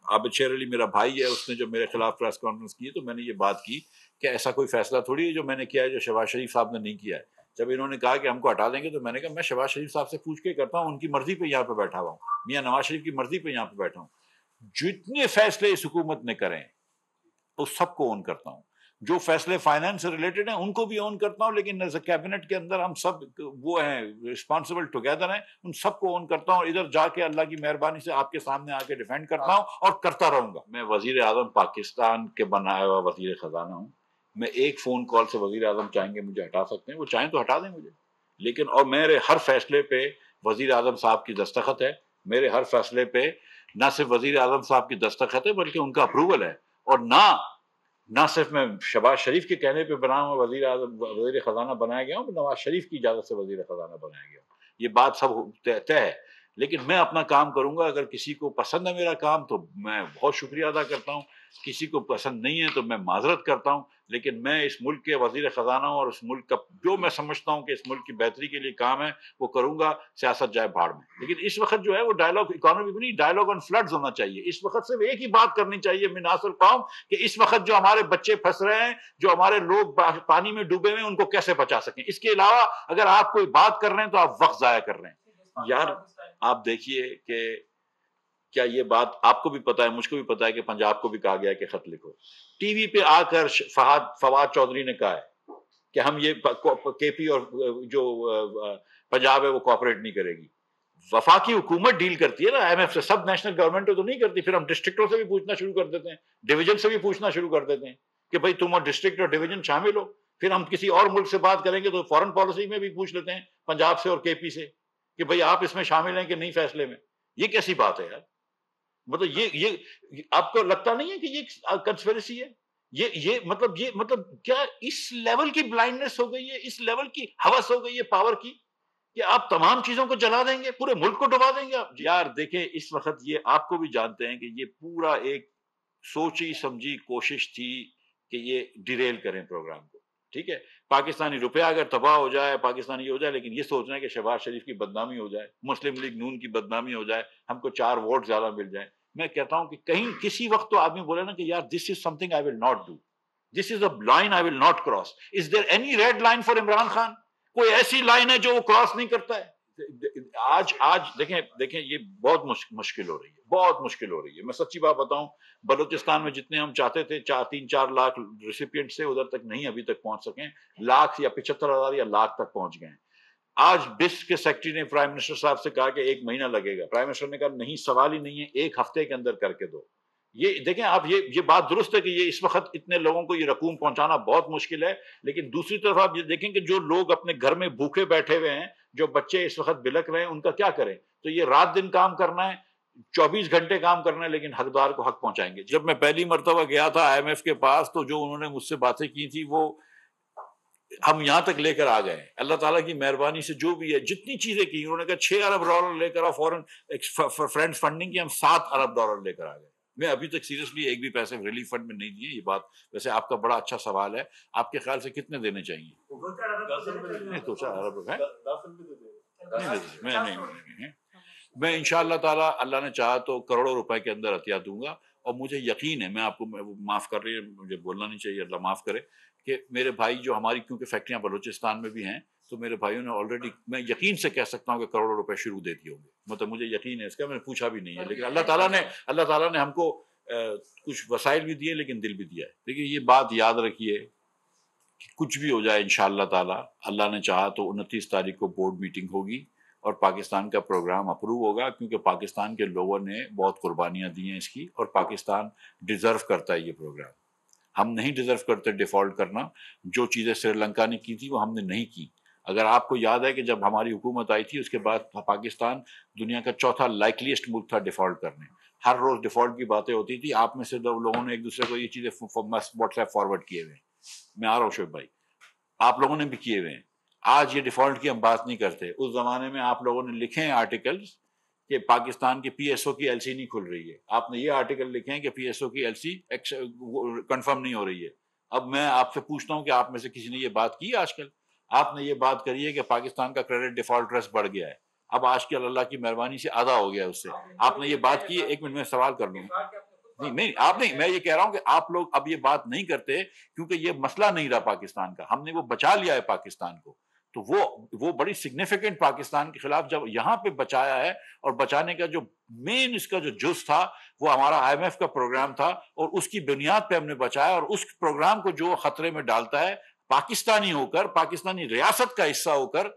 عابد شیر علی میرا بھائی ہے، اس نے جو میرے خلاف پریس کانفرنس کی تو میں نے یہ بات کی کہ ایسا کوئی فیصلہ تھوڑی ہے جو میں نے کیا ہے جو شہباز شریف صاحب نے نہیں کیا ہے. جب انہوں نے کہا کہ ہم کو ہٹا دیں گے تو میں نے کہا میں شہباز شریف صاحب سے پوچھ کے کرتا ہوں، ان کی مرضی پہ یہاں پہ بیٹھا ہوا ہوں، میاں نواز شریف کی مرضی پہ یہاں پہ بیٹھا ہوں. جتنے فیصلے اس حکومت نے کریں اس سب کو اون کرتا ہوں. جو فیصلے فائنانس سے ریلیٹڈ ہیں ان کو بھی اون کرتا ہوں، لیکن ایز اے کیبنٹ کے اندر ہم سب وہ ہیں رسپانسبل ٹوگیدر ہیں، ان سب کو اون کرتا ہوں. اور ادھر جا کے اللہ کی مہربانی سے آپ کے سامنے آ کے ڈیفینڈ کرتا ہوں اور کرتا رہوں گا. میں وزیر اعظم پاکستان کے بنایا ہوا وزیر خزانہ ہوں. میں ایک فون کال سے وزیر اعظم چاہیں گے مجھے ہٹا سکتے ہیں، وہ چاہیں تو ہٹا دیں مجھے، لیکن اور میرے ہر فیصلے پہ وزیر اعظم صاحب کی دستخط ہے. میرے ہر فیصلے پہ نہ صرف وزیر اعظم صاحب کی دستخط ہے بلکہ ان کا اپروول ہے. اور نہ صرف میں شہباز شریف کے کہنے پہ بنا ہوا وزیر اعظم وزیر خزانہ بنایا گیا ہوں، نواز شریف کی اجازت سے وزیر خزانہ بنایا گیا ہوں. یہ بات سب طے ہے. لیکن میں اپنا کام کروں گا. اگر کسی کو پسند ہے میرا کام تو میں بہت شکریہ ادا کرتا ہوں، کسی کو پسند نہیں ہے تو میں معذرت کرتا ہوں. لیکن میں اس ملک کے وزیر خزانہ ہوں اور اس ملک کا جو میں سمجھتا ہوں کہ اس ملک کی بہتری کے لیے کام ہے وہ کروں گا، سیاست جائے بھاڑ میں. لیکن اس وقت جو ہے وہ ڈائلاگ اکانومی بھی نہیں، ڈائلاگ آن فلڈز ہونا چاہیے. اس وقت صرف ایک ہی بات کرنی چاہیے من حاصل قوم کہ اس وقت جو ہمارے بچے پھنس رہے ہیں، جو ہمارے لوگ پانی میں ڈوبے ہوئے ہیں، ان کو کیسے بچا سکیں. اس کے علاوہ اگر آپ کوئی بات کر رہے ہیں تو آپ وقت ضائع کر رہے ہیں. یار آپ دیکھیے کہ کیا یہ بات آپ کو بھی پتا ہے، مجھ کو بھی پتا ہے کہ پنجاب کو بھی کہا گیا ہے کہ خط لکھو. ٹی وی پہ آ کر فواد چودھری نے کہا ہے کہ ہم یہ کے پی اور جو پنجاب ہے وہ کوآپریٹ نہیں کرے گی. وفاقی حکومت ڈیل کرتی ہے نا آئی ایم ایف سے، سب نیشنل گورنمنٹ تو نہیں کرتی. پھر ہم ڈسٹرکٹوں سے بھی پوچھنا شروع کر دیتے ہیں، ڈویژن سے بھی پوچھنا شروع کر دیتے ہیں کہ بھائی تم اور ڈسٹرکٹ اور ڈویژن شامل ہو. پھر ہم کسی اور ملک سے بات کریں گے تو فورن پالیسی میں بھی پوچھ لیتے ہیں پنجاب سے اور کے پی سے کہ بھائی آپ اس میں شامل ہیں کہ نہیں فیصلے میں. یہ کیسی بات ہے یار؟ مطلب یہ آپ کو لگتا نہیں ہے کہ یہ کنسپیریسی ہے؟ یہ مطلب کیا اس لیول کی بلائنڈنس ہو گئی ہے، اس لیول کی ہوس ہو گئی ہے پاور کی کہ آپ تمام چیزوں کو جلا دیں گے، پورے ملک کو ڈبا دیں گے آپ. یار دیکھیں اس وقت یہ آپ کو بھی جانتے ہیں کہ یہ پورا ایک سوچی سمجھی کوشش تھی کہ یہ ڈیریل کریں پروگرام کو. ٹھیک ہے، پاکستانی روپیہ اگر تباہ ہو جائے، پاکستانی یہ ہو جائے، لیکن یہ سوچنا ہے کہ شہباز شریف کی بدنامی ہو جائے، مسلم لیگ نون کی بدنامی ہو جائے، ہم کو 4 ووٹ زیادہ مل جائیں. میں کہتا ہوں کہ کہیں کسی وقت تو آدمی بولے نا کہ یار this is something I will not do, this is a line I will not cross. Is there any red line for Imran Khan? کوئی ایسی لائن ہے جو وہ کراس نہیں کرتا ہے؟ آج دیکھیں یہ بہت مشکل ہو رہی ہے، بہت مشکل ہو رہی ہے. میں سچی بات بتاؤں، بلوچستان میں جتنے ہم چاہتے تھے 3-4 لاکھ ریسیپینٹ سے ادھر تک نہیں ابھی تک پہنچ سکیں. لاکھ یا 75,000 یا لاکھ تک پہنچ گئے ہیں. آج بس کے سیکرٹری نے پرائم منسٹر صاحب سے کہا کہ 1 مہینہ لگے گا. پرائم منسٹر نے کہا نہیں، سوال ہی نہیں ہے، 1 ہفتے کے اندر کر کے دو. یہ دیکھیں آپ، یہ بات درست ہے کہ یہ اس وقت اتنے لوگوں کو یہ رقوم پہنچانا بہت مشکل ہے. لیکن دوسری طرف آپ یہ دیکھیں کہ جو لوگ اپنے گھر میں بھوکے بیٹھے ہوئے ہیں، جو بچے اس وقت بلک رہے ہیں، ان کا کیا کریں؟ تو یہ رات دن کام کرنا ہے، 24 گھنٹے کام کرنا ہے، لیکن حقدار کو حق پہنچائیں گے. جب میں پہلی مرتبہ گیا تھا آئی ایم ایف کے پاس تو جو انہوں نے مجھ سے باتیں کی تھی وہ ہم یہاں تک لے کر آ گئے. اللہ تعالیٰ کی مہربانی سے جو بھی ہے جتنی چیزیں کی، انہوں نے کہا $6 ارب لے کر آؤ فورن فرینڈز فنڈنگ کی، ہم $7 ارب لے کر آ گئے. میں ابھی تک سیریسلی ایک بھی پیسے ریلیف فنڈ میں نہیں دیے. یہ بات ویسے آپ کا بڑا اچھا سوال ہے، آپ کے خیال سے کتنے دینے چاہیے؟ نہیں 2-4 ارب ہے، میں انشاءاللہ تعالیٰ اللہ نے چاہا تو کروڑوں روپے کے اندر عطیہ دوں گا. اور مجھے یقین ہے، میں آپ کو معاف کر رہی ہے، مجھے بولنا نہیں چاہیے، اللہ معاف کرے، کہ میرے بھائی جو ہماری کیونکہ فیکٹریاں بلوچستان میں بھی ہیں تو میرے بھائیوں نے آلریڈی، میں یقین سے کہہ سکتا ہوں کہ کروڑوں روپے شروع دے دیے ہوں گے. مطلب مجھے یقین ہے اس کا، میں نے پوچھا بھی نہیں ہے. لیکن اللہ تعالیٰ نے ہم کو کچھ وسائل بھی دیے لیکن دل بھی دیا ہے. دیکھیے یہ بات یاد رکھیے کہ کچھ بھی ہو جائے انشاءاللہ تعالیٰ، اللہ نے چاہا تو 29 تاریخ کو بورڈ میٹنگ ہوگی اور پاکستان کا پروگرام اپروو ہوگا، کیونکہ پاکستان کے لوگوں نے بہت قربانیاں دی ہیں اس کی، اور پاکستان ڈیزرو کرتا ہے یہ پروگرام. ہم نہیں ڈیزرو کرتے ڈیفالٹ کرنا. جو چیزیں سری لنکا نے کی تھی وہ ہم نے نہیں کی. اگر آپ کو یاد ہے کہ جب ہماری حکومت آئی تھی اس کے بعد پاکستان دنیا کا 4تھا لائکلیسٹ ملک تھا ڈیفالٹ کرنے. ہر روز ڈیفالٹ کی باتیں ہوتی تھی. آپ میں سے لوگوں نے ایک دوسرے کو یہ چیزیں واٹس ایپ فارورڈ کیے ہوئے ہیں. میں آ رہا ہوں شعیب بھائی، آپ لوگوں نے بھی کیے ہوئے ہیں. آج یہ ڈیفالٹ کی ہم بات نہیں کرتے. اس زمانے میں آپ لوگوں نے لکھے ہیں آرٹیکلز کہ پاکستان کی پی ایس او کی ایل سی نہیں کھل رہی ہے. آپ نے یہ آرٹیکل لکھے ہیں کہ پی ایس او کی ایل سی کنفرم نہیں ہو رہی ہے. اب میں آپ سے پوچھتا ہوں کہ آپ میں سے کسی نے یہ بات کی؟ آج کل آپ نے یہ بات کری ہے کہ پاکستان کا کریڈٹ ڈیفالٹ ریسک بڑھ گیا ہے. اب آج کل اللہ کی مہربانی سے آدھا ہو گیا ہے اس سے. آپ نے یہ بات کی ہے؟ 1 منٹ میں سوال کر لوں. نہیں آپ نہیں، میں یہ کہہ رہا ہوں کہ آپ لوگ اب یہ بات نہیں کرتے کیونکہ یہ مسئلہ نہیں رہا پاکستان کا، ہم نے وہ بچا لیا ہے پاکستان کو، تو وہ بڑی سگنیفیکنٹ پاکستان کے خلاف جب یہاں پہ بچایا ہے، اور بچانے کا جو مین اس کا جو جز تھا وہ ہمارا IMF کا پروگرام تھا، اور اس کی بنیاد پہ ہم نے بچایا، اور اس پروگرام کو جو خطرے میں ڈالتا ہے پاکستانی ہو کر، پاکستانی ریاست کا حصہ ہو کر،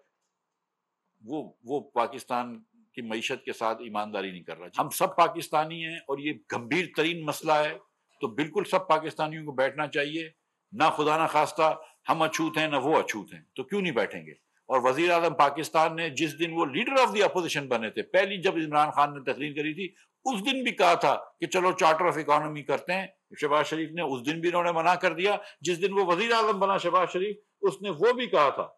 وہ پاکستان کی معیشت کے ساتھ ایمانداری نہیں کر رہا۔ ہم سب پاکستانی ہیں اور یہ گمبھیر ترین مسئلہ ہے، تو بالکل سب پاکستانیوں کو بیٹھنا چاہیے، نہ خدا نہ خواستہ ہم اچھوت ہیں نہ وہ اچھوت ہیں، تو کیوں نہیں بیٹھیں گے؟ اور وزیر اعظم پاکستان نے جس دن وہ لیڈر آف دی اپوزیشن بنے تھے، پہلی جب عمران خان نے تقریر کری تھی، اس دن بھی کہا تھا کہ چلو چارٹر آف اکانومی کرتے ہیں۔ شہباز شریف نے اس دن بھی انہوں نے منع کر دیا، جس دن وہ وزیر اعظم بنا شہباز شریف، اس نے وہ بھی کہا تھا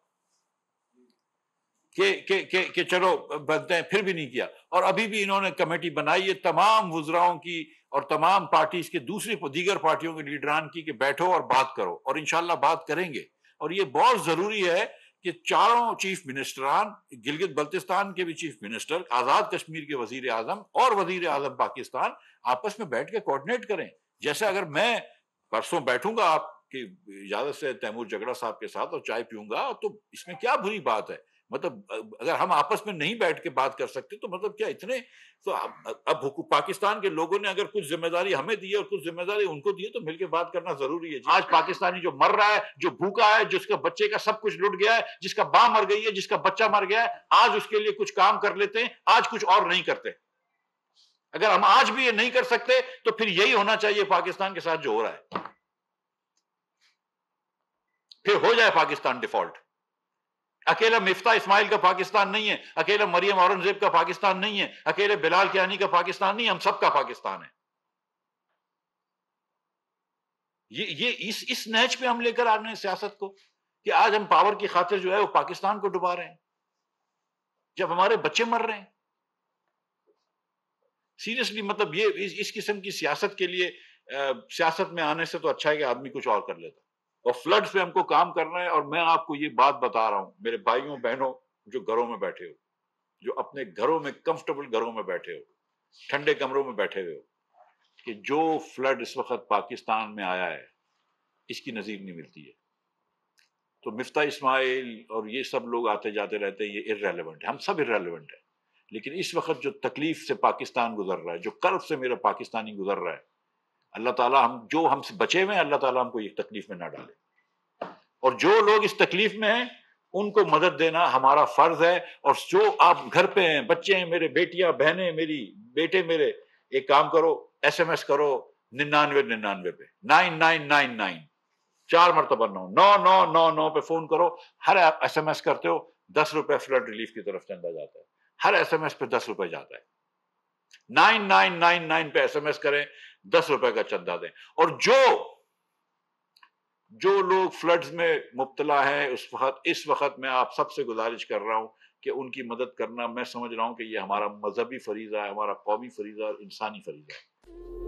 کہ چلو بنتے ہیں، پھر بھی نہیں کیا۔ اور ابھی بھی انہوں نے کمیٹی بنائی ہے تمام وزراؤں کی اور تمام پارٹیز کے دیگر پارٹیوں کے لیڈران کی کہ بیٹھو اور بات کرو، اور انشاءاللہ بات کریں گے۔ اور یہ بہت ضروری ہے کہ چاروں چیف منسٹران، گلگت بلتستان کے بھی چیف منسٹر، آزاد کشمیر کے وزیر اعظم اور وزیر اعظم پاکستان آپس میں بیٹھ کے کوآرڈینیٹ کریں۔ جیسے اگر میں پرسوں بیٹھوں گا آپ کی اجازت سے تیمور جگڑا صاحب کے ساتھ اور چائے پیوں گا، تو اس میں کیا بری بات ہے؟ مطلب اگر ہم آپس میں نہیں بیٹھ کے بات کر سکتے تو مطلب کیا اتنے، تو اب پاکستان کے لوگوں نے اگر کچھ ذمہ داری ہمیں دی ہے اور کچھ ذمہ داری ان کو دی ہے، تو مل کے بات کرنا ضروری ہے۔ آج پاکستانی جو مر رہا ہے، جو بھوکا ہے، جس کا بچے کا سب کچھ لٹ گیا ہے، جس کا ماں مر گئی ہے، جس کا بچہ مر گیا ہے، آج اس کے لیے کچھ کام کر لیتے ہیں، آج کچھ اور نہیں کرتے۔ اگر ہم آج بھی یہ نہیں کر سکتے تو پھر یہی ہونا چاہیے پاکستان کے ساتھ جو ہو رہا ہے، پھر ہو جائے پاکستان ڈیفالٹ۔ اکیلا مفتاح اسماعیل کا پاکستان نہیں ہے، اکیلا مریم اورنگزیب کا پاکستان نہیں ہے، اکیلے بلال کیانی کا پاکستان نہیں ہے، ہم سب کا پاکستان ہے۔ یہ اس نہج پہ ہم لے کر آ رہے ہیں سیاست کو، کہ آج ہم پاور کی خاطر جو ہے وہ پاکستان کو ڈبا رہے ہیں، جب ہمارے بچے مر رہے ہیں۔ سیریسلی مطلب یہ اس قسم کی سیاست کے لیے سیاست میں آنے سے تو اچھا ہے کہ آدمی کچھ اور کر لیتا۔ اور فلڈ پہ ہم کو کام کرنا ہے، اور میں آپ کو یہ بات بتا رہا ہوں میرے بھائیوں بہنوں جو گھروں میں بیٹھے ہو، جو اپنے گھروں میں کمفرٹیبل گھروں میں بیٹھے ہو، ٹھنڈے کمروں میں بیٹھے ہوئے ہو، کہ جو فلڈ اس وقت پاکستان میں آیا ہے اس کی نظیر نہیں ملتی ہے۔ تو مفتاح اسماعیل اور یہ سب لوگ آتے جاتے رہتے ہیں، یہ ارریلیونٹ ہے، ہم سب ارریلیونٹ ہیں۔ لیکن اس وقت جو تکلیف سے پاکستان گزر رہا ہے، جو کرب سے میرا پاکستانی گزر رہا ہے، اللہ تعالیٰ ہم سے بچے ہوئے ہیں، اللہ تعالیٰ ہم کو یہ تکلیف میں نہ ڈالے۔ اور جو لوگ اس تکلیف میں ہیں ان کو مدد دینا ہمارا فرض ہے۔ اور جو آپ گھر پہ ہیں، بچے ہیں میرے، بیٹیاں بہنیں میری، بیٹے میرے، ایک کام کرو، SMS کرو 9999 پہ، 9999، 4 مرتبہ 9999 پہ فون کرو۔ ہر SMS کرتے ہو 10 روپے فلڈ ریلیف کی طرف چندہ جاتا ہے، ہر SMS پہ 10 روپے جاتا ہے۔ 9999 پہ SMS کریں، 10 روپے کا چندہ دیں۔ اور جو لوگ فلڈز میں مبتلا ہیں اس وقت میں آپ سب سے گزارش کر رہا ہوں کہ ان کی مدد کرنا، میں سمجھ رہا ہوں کہ یہ ہمارا مذہبی فریضہ ہے، ہمارا قومی فریضہ اور انسانی فریضہ ہے۔